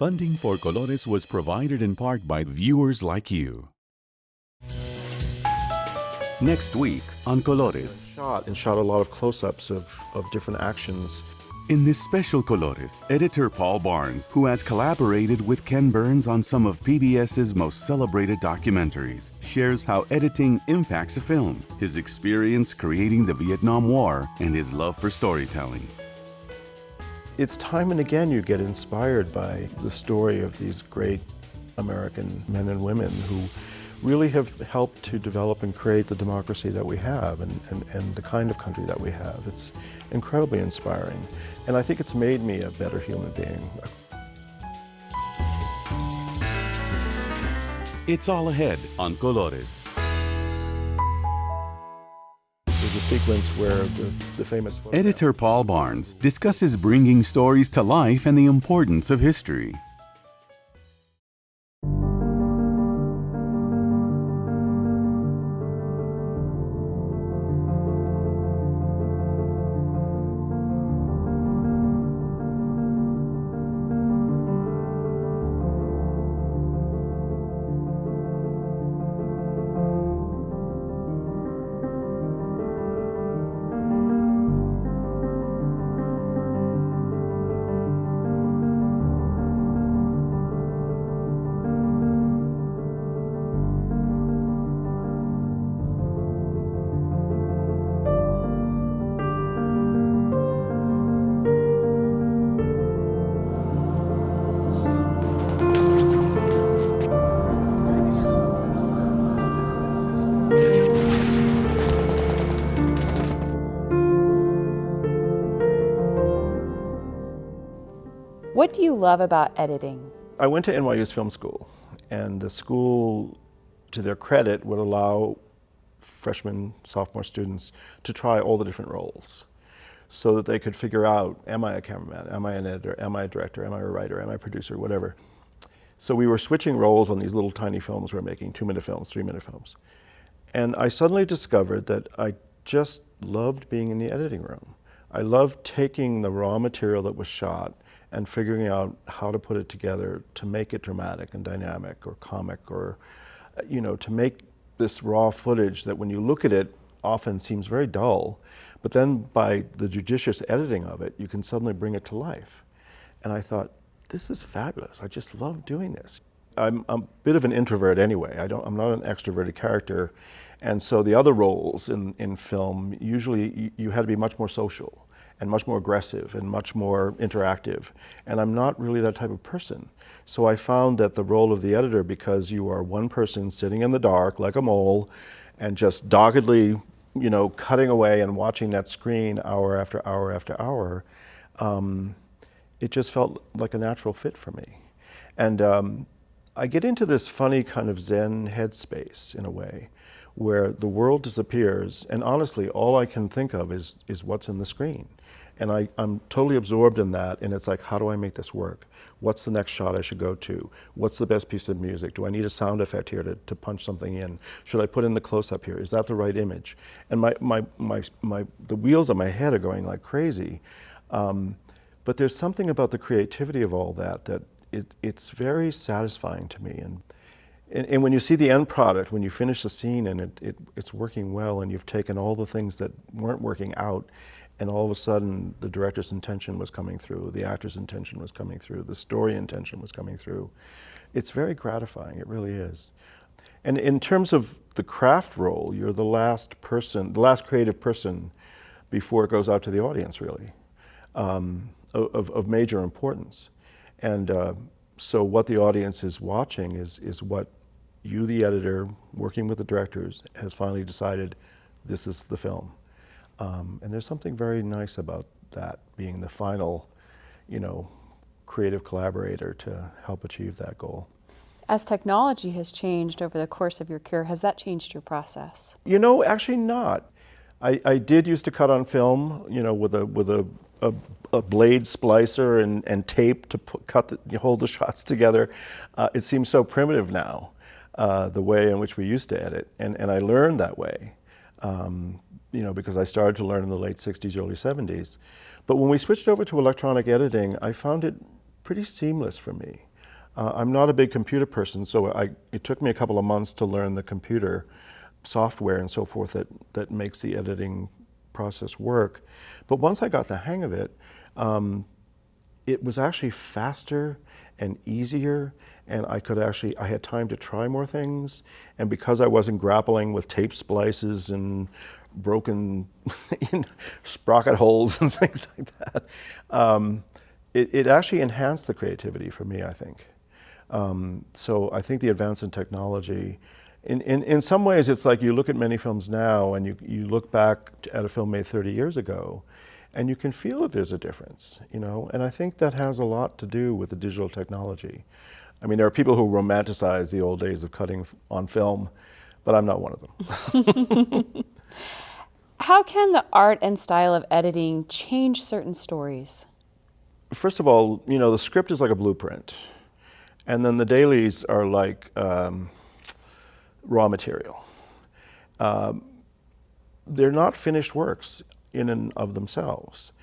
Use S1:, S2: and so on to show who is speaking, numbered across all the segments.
S1: Funding for Colores was provided in part by viewers like you. Next week on Colores.
S2: Shot a lot of close-ups of different actions.
S1: In this special Colores, editor Paul Barnes, who has collaborated with Ken Burns on some of PBS's most celebrated documentaries, shares how editing impacts a film, his experience creating the Vietnam War, and his love for storytelling.
S2: It's time and again you get inspired by the story of these great American men and women who really have helped to develop and create the democracy that we have and the kind of country that we have. It's incredibly inspiring. And I think it's made me a better human being.
S1: It's all ahead on Colores.
S2: There's a sequence where the famous
S1: Editor Paul Barnes discusses bringing stories to life and the importance of history.
S3: What do you love about editing?
S2: I went to NYU's film school, and the school, to their credit, would allow freshman, sophomore students to try all the different roles so that they could figure out, am I a cameraman, am I an editor, am I a director, am I a writer, am I a producer, whatever. So we were switching roles on these little tiny films we were making, 2-minute films, 3-minute films. And I suddenly discovered that I just loved being in the editing room. I loved taking the raw material that was shot and figuring out how to put it together to make it dramatic and dynamic or comic, or, you know, to make this raw footage that when you look at it often seems very dull, but then by the judicious editing of it, you can suddenly bring it to life. And I thought, this is fabulous. I just love doing this. I'm a bit of an introvert anyway. I'm not an extroverted character. And so the other roles in film, usually you had to be much more social and much more aggressive and much more interactive. And I'm not really that type of person. So I found that the role of the editor, because you are one person sitting in the dark like a mole and just doggedly, you know, cutting away and watching that screen hour after hour after hour, it just felt like a natural fit for me. And I get into this funny kind of Zen headspace in a way, where the world disappears, and honestly, all I can think of is what's in the screen. And I'm totally absorbed in that, and it's like, how do I make this work? What's the next shot I should go to? What's the best piece of music? Do I need a sound effect here to punch something in? Should I put in the close-up here? Is that the right image? And the wheels on my head are going like crazy. But there's something about the creativity of all that it's very satisfying to me. And when you see the end product, when you finish the scene and it's working well, and you've taken all the things that weren't working out, and all of a sudden the director's intention was coming through, the actor's intention was coming through, the story intention was coming through, it's very gratifying, it really is. And in terms of the craft role, you're the last person, the last creative person before it goes out to the audience, really, of major importance. And so what the audience is watching is what you, the editor, working with the directors, has finally decided this is the film. And there's something very nice about that, being the final, you know, creative collaborator to help achieve that goal.
S3: As technology has changed over the course of your career, has that changed your process?
S2: You know, actually not. I did used to cut on film, you know, with a blade splicer and tape to hold the shots together. It seems so primitive now, the way in which we used to edit, and I learned that way. You know, because I started to learn in the late 60s, early 70s. But when we switched over to electronic editing, I found it pretty seamless for me. I'm not a big computer person, so it took me a couple of months to learn the computer software and so forth that makes the editing process work. But once I got the hang of it, it was actually faster and easier, and I had time to try more things. And because I wasn't grappling with tape splices and broken sprocket holes and things like that, it actually enhanced the creativity for me, I think. So I think the advance in technology, in some ways it's like you look at many films now and you look back at a film made 30 years ago and you can feel that there's a difference, and I think that has a lot to do with the digital technology. I mean, there are people who romanticize the old days of cutting on film, but I'm not one of them.
S3: How can the art and style of editing change certain stories?
S2: First of all, the script is like a blueprint, and then the dailies are like raw material. They're not finished works in and of themselves.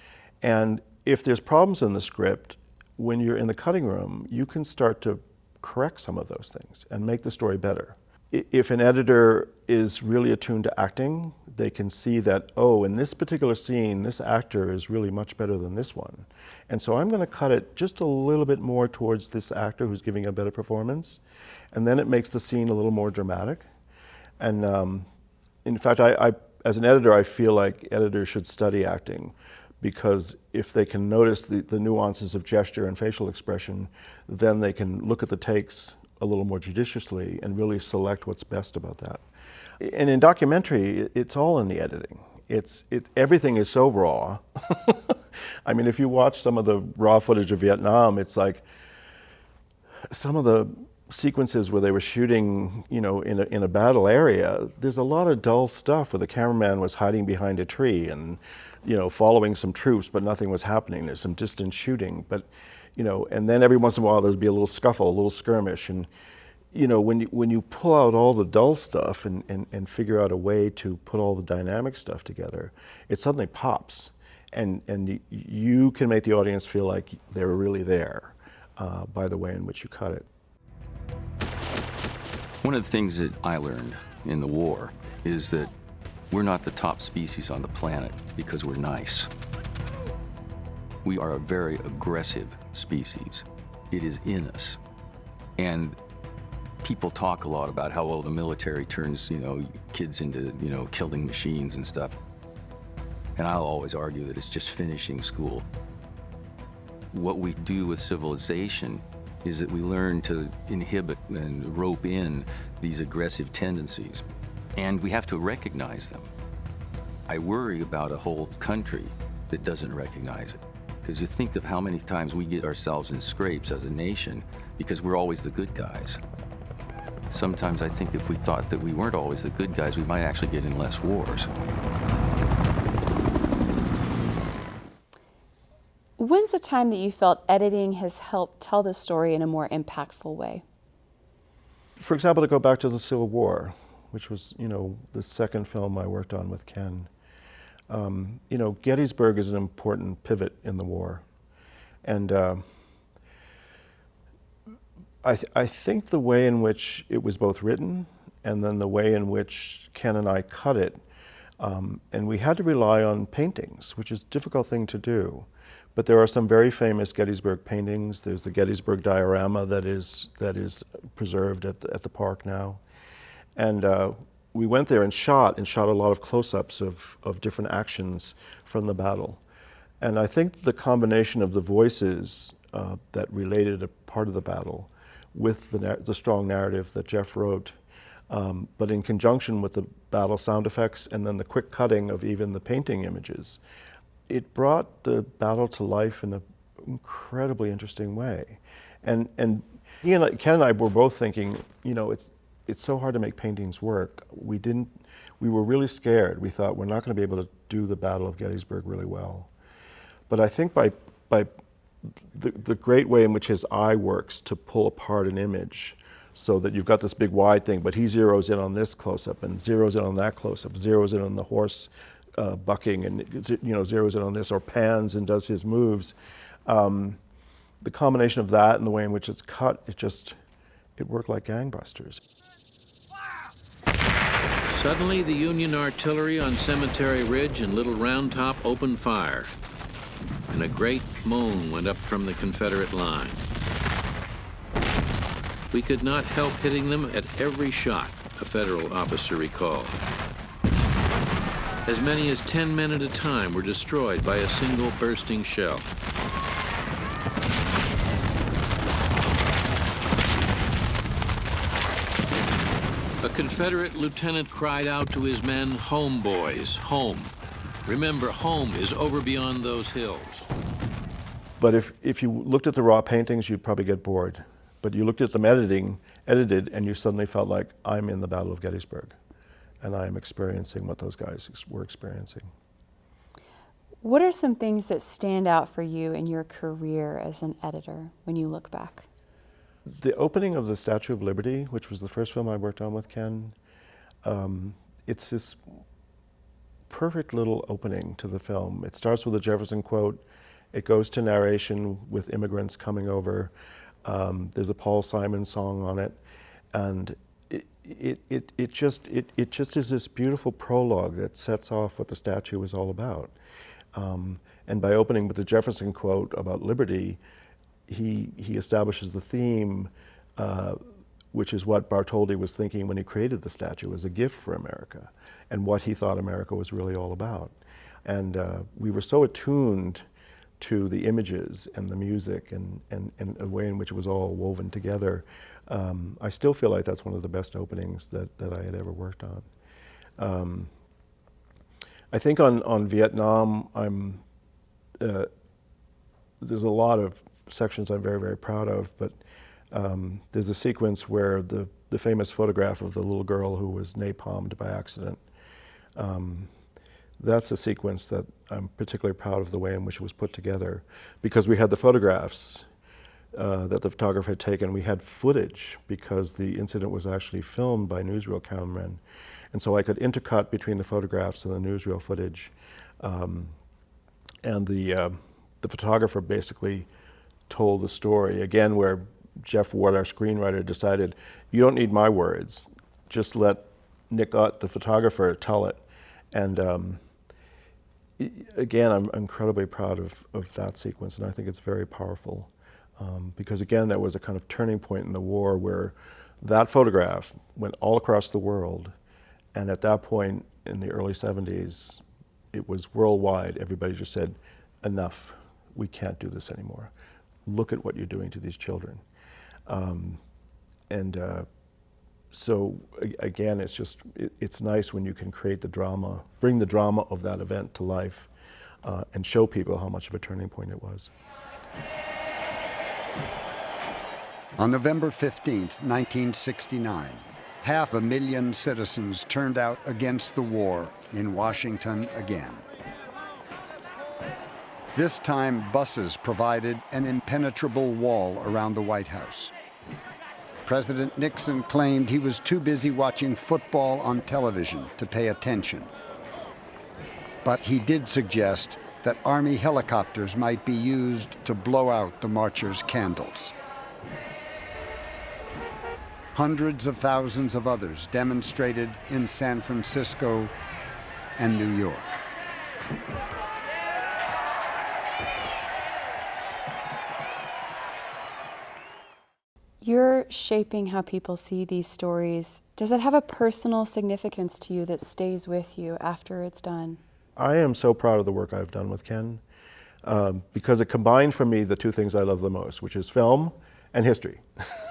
S2: And if there's problems in the script, when you're in the cutting room, you can start to correct some of those things and make the story better. If an editor is really attuned to acting, they can see that, oh, in this particular scene, this actor is really much better than this one. And so I'm going to cut it just a little bit more towards this actor who's giving a better performance. And then it makes the scene a little more dramatic. And in fact, I as an editor, I feel like editors should study acting, because if they can notice the nuances of gesture and facial expression, then they can look at the takes a little more judiciously and really select what's best about that. And in documentary, it's all in the editing. Everything is so raw. I mean, if you watch some of the raw footage of Vietnam, it's like some of the sequences where they were shooting, in a battle area, there's a lot of dull stuff where the cameraman was hiding behind a tree and, following some troops, but nothing was happening. There's some distant shooting, but, and then every once in a while there'd be a little scuffle, a little skirmish, and, when you pull out all the dull stuff and figure out a way to put all the dynamic stuff together, it suddenly pops, and you can make the audience feel like they were really there by the way in which you cut it.
S4: One of the things that I learned in the war is that we're not the top species on the planet because we're nice. We are a very aggressive species. It is in us. And people talk a lot about how, well, the military turns, kids into, killing machines and stuff. And I'll always argue that it's just finishing school. What we do with civilization is that we learn to inhibit and rope in these aggressive tendencies, and we have to recognize them. I worry about a whole country that doesn't recognize it, because you think of how many times we get ourselves in scrapes as a nation because we're always the good guys. Sometimes I think if we thought that we weren't always the good guys, we might actually get in less wars.
S3: When's the time that you felt editing has helped tell the story in a more impactful way?
S2: For example, to go back to the Civil War, which was, the second film I worked on with Ken. Gettysburg is an important pivot in the war. And I think the way in which it was both written and then the way in which Ken and I cut it, and we had to rely on paintings, which is a difficult thing to do. But there are some very famous Gettysburg paintings. There's the Gettysburg diorama that is preserved at the park now. And we went there and shot a lot of close-ups of different actions from the battle. And I think the combination of the voices that related a part of the battle with the strong narrative that Jeff wrote, but in conjunction with the battle sound effects and then the quick cutting of even the painting images, it brought the battle to life in an incredibly interesting way. And Ken and I were both thinking, it's so hard to make paintings work. We were really scared. We thought we're not going to be able to do the Battle of Gettysburg really well. But I think by the great way in which his eye works to pull apart an image, so that you've got this big wide thing, but he zeroes in on this close-up and zeroes in on that close-up, zeroes in on the horse bucking, and zeroes in on this, or pans and does his moves. the combination of that and the way in which it's cut, it worked like gangbusters.
S5: Suddenly, the Union artillery on Cemetery Ridge and Little Round Top opened fire, and a great moan went up from the Confederate line. We could not help hitting them at every shot, a Federal officer recalled. As many as 10 men at a time were destroyed by a single bursting shell. A Confederate lieutenant cried out to his men, "Home, boys, home. Remember, home is over beyond those hills."
S2: But if you looked at the raw paintings, you'd probably get bored. But you looked at them edited, and you suddenly felt like, I'm in the Battle of Gettysburg, and I am experiencing what those guys were experiencing.
S3: What are some things that stand out for you in your career as an editor when you look back?
S2: The opening of the Statue of Liberty, which was the first film I worked on with Ken, it's this perfect little opening to the film. It starts with a Jefferson quote. It goes to narration with immigrants coming over. There's a Paul Simon song on it, and it just is this beautiful prologue that sets off what the statue is all about. And by opening with the Jefferson quote about liberty, he establishes the theme, which is what Bartholdi was thinking when he created the statue as a gift for America, and what he thought America was really all about. And we were so attuned to the images and the music and a way in which it was all woven together. I still feel like that's one of the best openings that I had ever worked on. I think on Vietnam, there's a lot of sections I'm very, very proud of, but there's a sequence where the famous photograph of the little girl who was napalmed by accident. That's a sequence that I'm particularly proud of the way in which it was put together, because we had the photographs that the photographer had taken. We had footage because the incident was actually filmed by newsreel cameramen. And so I could intercut between the photographs and the newsreel footage. And the photographer basically told the story, again, where Jeff Ward, our screenwriter, decided, you don't need my words, just let Nick Ott, the photographer, tell it. And again, I'm incredibly proud of that sequence, and I think it's very powerful. Because again, that was a kind of turning point in the war where that photograph went all across the world. And at that point in the early 70s, it was worldwide. Everybody just said, enough, we can't do this anymore. Look at what you're doing to these children. So again, it's nice when you can create the drama, bring the drama of that event to life, and show people how much of a turning point it was.
S6: On November 15th, 1969, 500,000 citizens turned out against the war in Washington again. This time, buses provided an impenetrable wall around the White House. President Nixon claimed he was too busy watching football on television to pay attention. But he did suggest that Army helicopters might be used to blow out the marchers' candles. Hundreds of thousands of others demonstrated in San Francisco and New York.
S3: You're shaping how people see these stories. Does it have a personal significance to you that stays with you after it's done?
S2: I am so proud of the work I've done with Ken, because it combined for me the two things I love the most, which is film and history.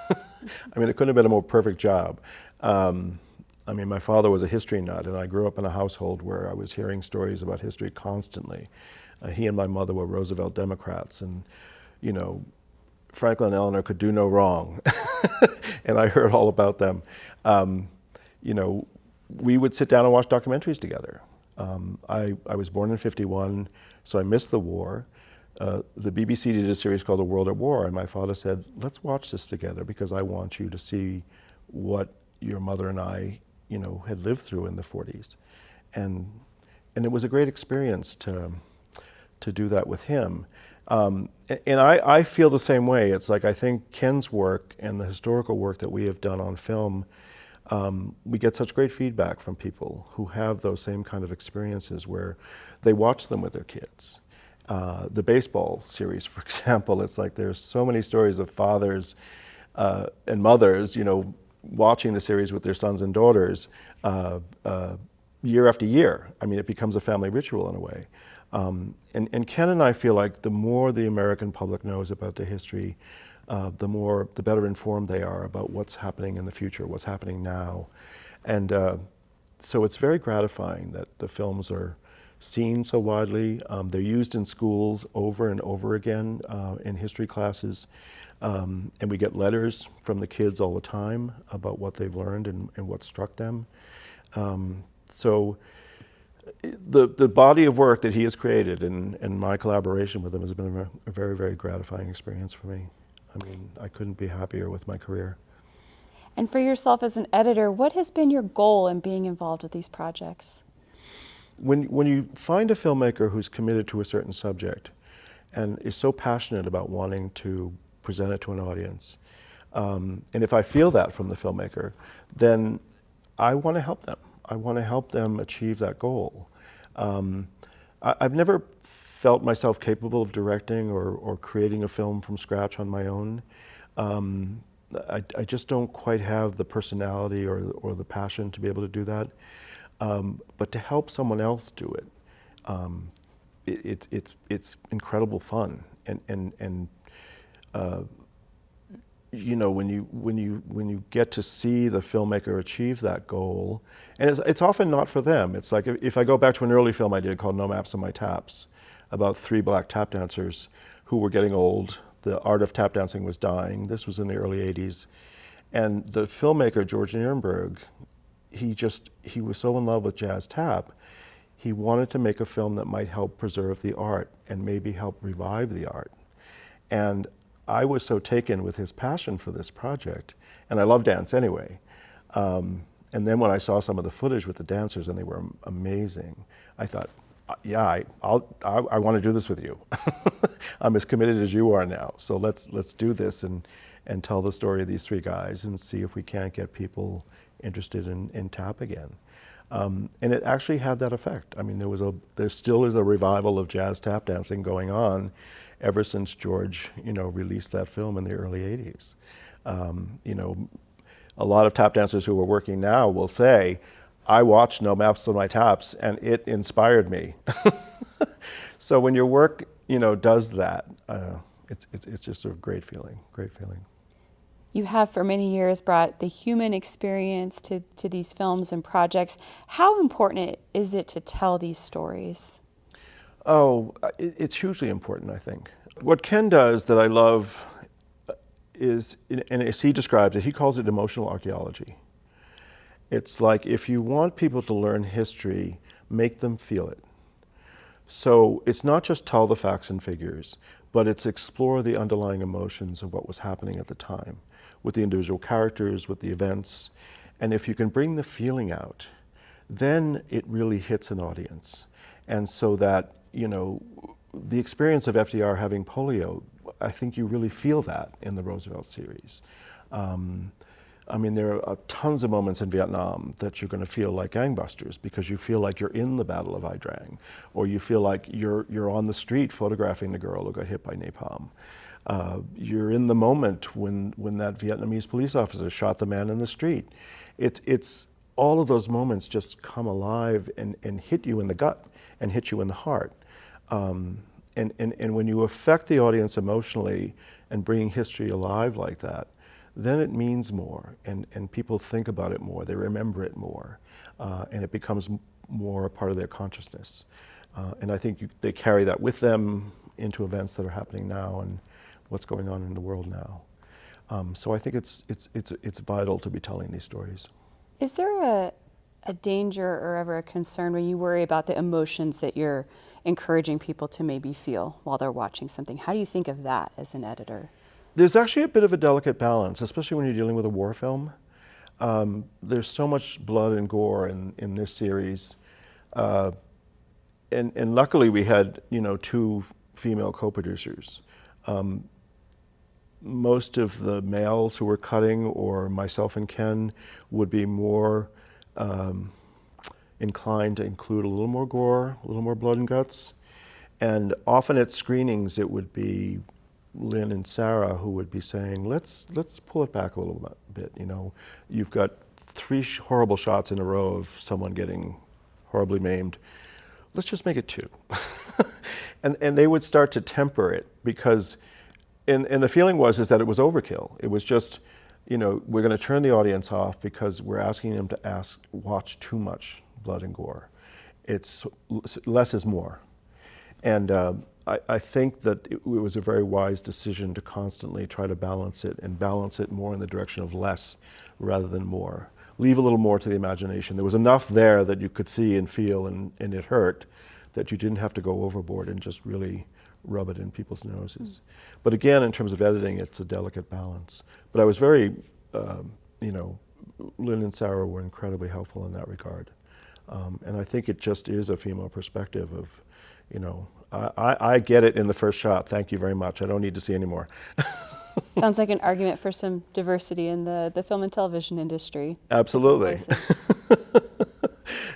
S2: I mean, it couldn't have been a more perfect job. I mean, my father was a history nut, and I grew up in a household where I was hearing stories about history constantly. He and my mother were Roosevelt Democrats, and, you know, Franklin and Eleanor could do no wrong, and I heard all about them. You know, we would sit down and watch documentaries together. I was born in '51, so I missed the war. The BBC did a series called The World at War, and my father said, let's watch this together because I want you to see what your mother and I, you know, had lived through in the '40s. And it was a great experience to do that with him. And I feel the same way. It's like I think Ken's work and the historical work that we have done on film, we get such great feedback from people who have those same kind of experiences where they watch them with their kids. The baseball series, for example, it's like there's so many stories of fathers and mothers, you know, watching the series with their sons and daughters year after year. I mean, it becomes a family ritual in a way. And Ken and I feel like the more the American public knows about the history, the better informed they are about what's happening in the future, what's happening now. And so it's very gratifying that the films are seen so widely. They're used in schools over and over again in history classes. And we get letters from the kids all the time about what they've learned and what struck them. So the body of work that he has created and my collaboration with him has been a very, very gratifying experience for me. I mean, I couldn't be happier with my career.
S3: And for yourself as an editor, what has been your goal in being involved with these projects?
S2: When you find a filmmaker who's committed to a certain subject and is so passionate about wanting to present it to an audience, and if I feel that from the filmmaker, then I want to help them. I want to help them achieve that goal. I've never felt myself capable of directing or creating a film from scratch on my own. I just don't quite have the personality or the passion to be able to do that. But to help someone else do it, it's incredible fun. And you know, when you get to see the filmmaker achieve that goal, and it's often not for them. It's like if I go back to an early film I did called No Maps on My Taps, about 3 black tap dancers who were getting old. The art of tap dancing was dying. This was in the early 80s. And the filmmaker, George Nierenberg, he was so in love with jazz tap, he wanted to make a film that might help preserve the art and maybe help revive the art. And I was so taken with his passion for this project, and I love dance anyway. And then when I saw some of the footage with the dancers, and they were amazing, I thought, yeah, I want to do this with you. I'm as committed as you are now. So let's do this and tell the story of these 3 guys and see if we can't get people interested in tap again. And it actually had that effect. I mean, there still is a revival of jazz tap dancing going on ever since George, you know, released that film in the early 80s. You know, a lot of tap dancers who are working now will say, I watched No Maps on My Taps and it inspired me. So when your work, you know, does that, it's just a great feeling, great feeling.
S3: You have for many years brought the human experience to these films and projects. How important is it to tell these stories?
S2: Oh, it's hugely important, I think. What Ken does that I love is, and as he describes it, he calls it emotional archaeology. It's like if you want people to learn history, make them feel it. So it's not just tell the facts and figures, but it's explore the underlying emotions of what was happening at the time with the individual characters, with the events. And if you can bring the feeling out, then it really hits an audience. And so that, you know, the experience of FDR having polio, I think you really feel that in the Roosevelt series. I mean, there are tons of moments in Vietnam that you're going to feel like gangbusters because you feel like you're in the Battle of Ia Drang, or you feel like you're on the street photographing the girl who got hit by napalm. You're in the moment when that Vietnamese police officer shot the man in the street. It's all of those moments just come alive and hit you in the gut and hit you in the heart. And when you affect the audience emotionally and bring history alive like that, then it means more, and people think about it more, they remember it more, and it becomes more a part of their consciousness. And I think they carry that with them into events that are happening now and what's going on in the world now. So I think it's vital to be telling these stories.
S3: Is there a danger or ever a concern when you worry about the emotions that you're encouraging people to maybe feel while they're watching something? How do you think of that as an editor?
S2: There's actually a bit of a delicate balance, especially when you're dealing with a war film. There's so much blood and gore in this series. And luckily we had, you know, 2 female co-producers. Most of the males who were cutting, or myself and Ken, would be more inclined to include a little more gore, a little more blood and guts. And often at screenings, it would be Lynn and Sarah who would be saying, let's pull it back a little bit. You know, you've got 3 horrible shots in a row of someone getting horribly maimed. Let's just make it 2. and they would start to temper it, because, and the feeling was is that it was overkill. It was just, you know, we're going to turn the audience off because we're asking them to watch too much blood and gore. It's less is more. And I think that it was a very wise decision to constantly try to balance it, and balance it more in the direction of less rather than more. Leave a little more to the imagination. There was enough there that you could see and feel, and it hurt, that you didn't have to go overboard and just really rub it in people's noses. But again, in terms of editing, it's a delicate balance. But I was very, you know, Lynn and Sarah were incredibly helpful in that regard. And I think it just is a female perspective of, you know, I get it in the first shot. Thank you very much. I don't need to see any more.
S3: Sounds like an argument for some diversity in the film and television industry.
S2: Absolutely.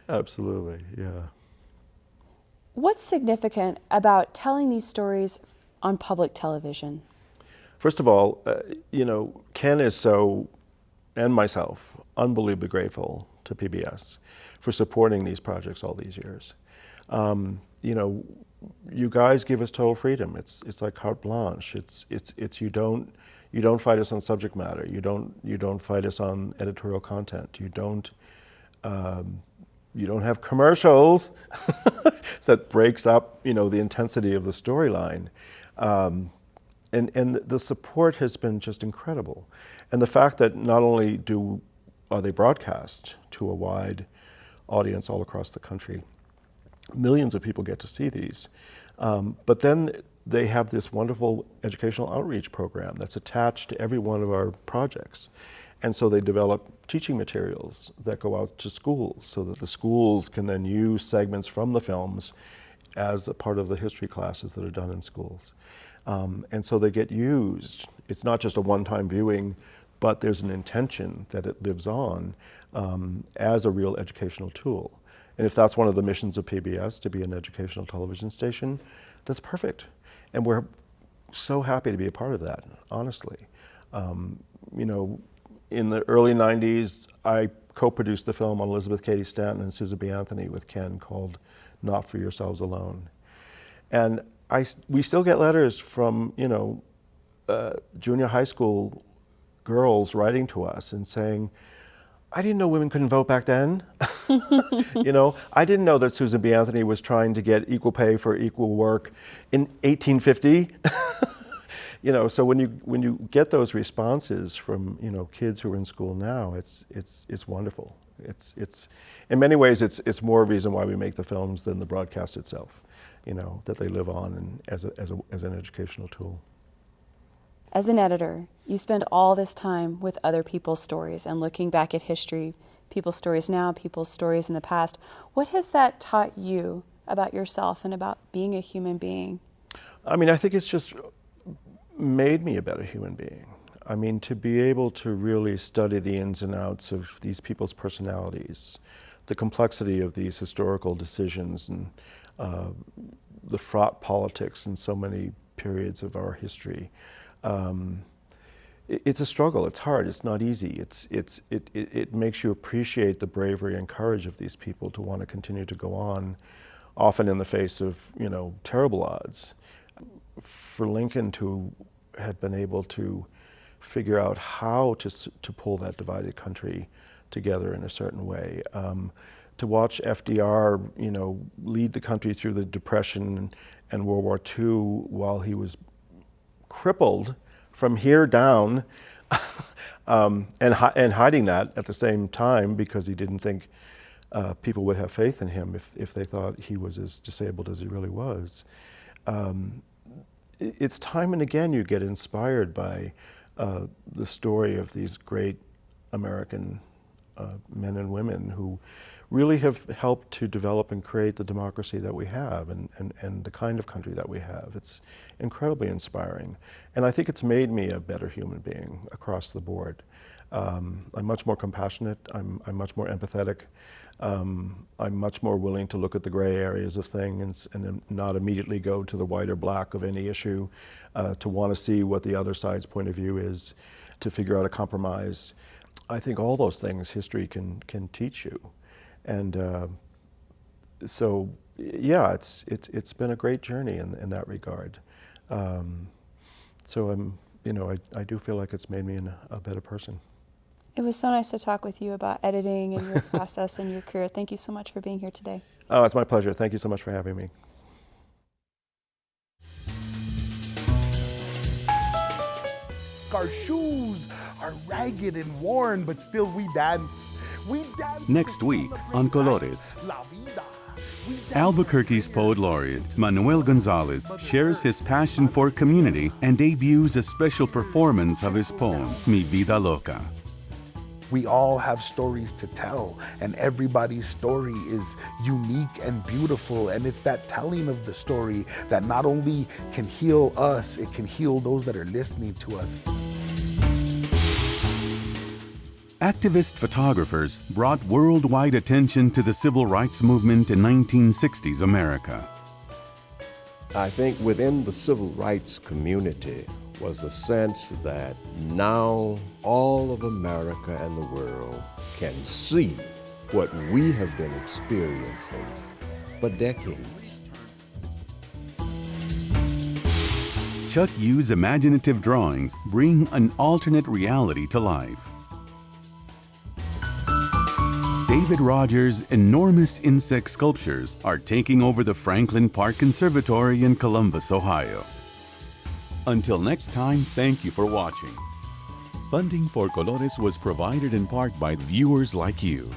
S2: Absolutely, yeah.
S3: What's significant about telling these stories on public television?
S2: First of all, you know, Ken is so, and myself, unbelievably grateful to PBS for supporting these projects all these years. You know, you guys give us total freedom. It's like carte blanche. It's you don't fight us on subject matter. You don't fight us on editorial content. You don't have commercials that breaks up, you know, the intensity of the storyline. And the support has been just incredible. And the fact that not only are they broadcast to a wide audience all across the country, millions of people get to see these, but then they have this wonderful educational outreach program that's attached to every one of our projects. And so they develop teaching materials that go out to schools so that the schools can then use segments from the films as a part of the history classes that are done in schools. And so they get used. It's not just a one-time viewing, but there's an intention that it lives on as a real educational tool. And if that's one of the missions of PBS, to be an educational television station, that's perfect. And we're so happy to be a part of that, honestly. You know, in the early 90s, I co-produced the film on Elizabeth Cady Stanton and Susan B. Anthony with Ken called Not For Yourselves Alone. And we still get letters from, you know, junior high school girls writing to us and saying, I didn't know women couldn't vote back then. You know, I didn't know that Susan B. Anthony was trying to get equal pay for equal work in 1850. You know, so when you get those responses from, you know, kids who are in school now, it's wonderful. It's in many ways it's more a reason why we make the films than the broadcast itself. You know, that they live on and as an educational tool.
S3: As an editor, you spend all this time with other people's stories and looking back at history, people's stories now, people's stories in the past. What has that taught you about yourself and about being a human being?
S2: I mean, I think it's just made me a better human being. I mean, to be able to really study the ins and outs of these people's personalities, the complexity of these historical decisions, and the fraught politics in so many periods of our history. It's a struggle. It's hard. It's not easy. It makes you appreciate the bravery and courage of these people to want to continue to go on, often in the face of, you know, terrible odds. For Lincoln to have been able to figure out how to pull that divided country together in a certain way, to watch FDR, you know, lead the country through the Depression and World War II while he was crippled from here down, and hiding that at the same time because he didn't think people would have faith in him if they thought he was as disabled as he really was. It's time and again you get inspired by the story of these great American men and women who really have helped to develop and create the democracy that we have and the kind of country that we have. It's incredibly inspiring. And I think it's made me a better human being across the board. I'm much more compassionate, I'm much more empathetic, I'm much more willing to look at the gray areas of things and not immediately go to the white or black of any issue, to want to see what the other side's point of view is, to figure out a compromise. I think all those things history can teach you. And so, yeah, it's been a great journey in that regard. So I do feel like it's made me a better person.
S3: It was so nice to talk with you about editing and your process and your career. Thank you so much for being here today.
S2: Oh, it's my pleasure. Thank you so much for having me.
S7: Our shoes are ragged and worn, but still we dance. We dance.
S1: Next week on Colores,
S7: La vida. We dance.
S1: Albuquerque's Poet Laureate, Manuel Gonzalez, shares his passion for community and debuts a special performance of his poem, Mi Vida Loca.
S7: We all have stories to tell, and everybody's story is unique and beautiful, and it's that telling of the story that not only can heal us, it can heal those that are listening to us.
S1: Activist photographers brought worldwide attention to the civil rights movement in 1960s America.
S8: I think within the civil rights community was a sense that now all of America and the world can see what we have been experiencing for decades.
S1: Chuck Yu's imaginative drawings bring an alternate reality to life. David Rogers' enormous insect sculptures are taking over the Franklin Park Conservatory in Columbus, Ohio. Until next time, thank you for watching. Funding for Colores was provided in part by viewers like you.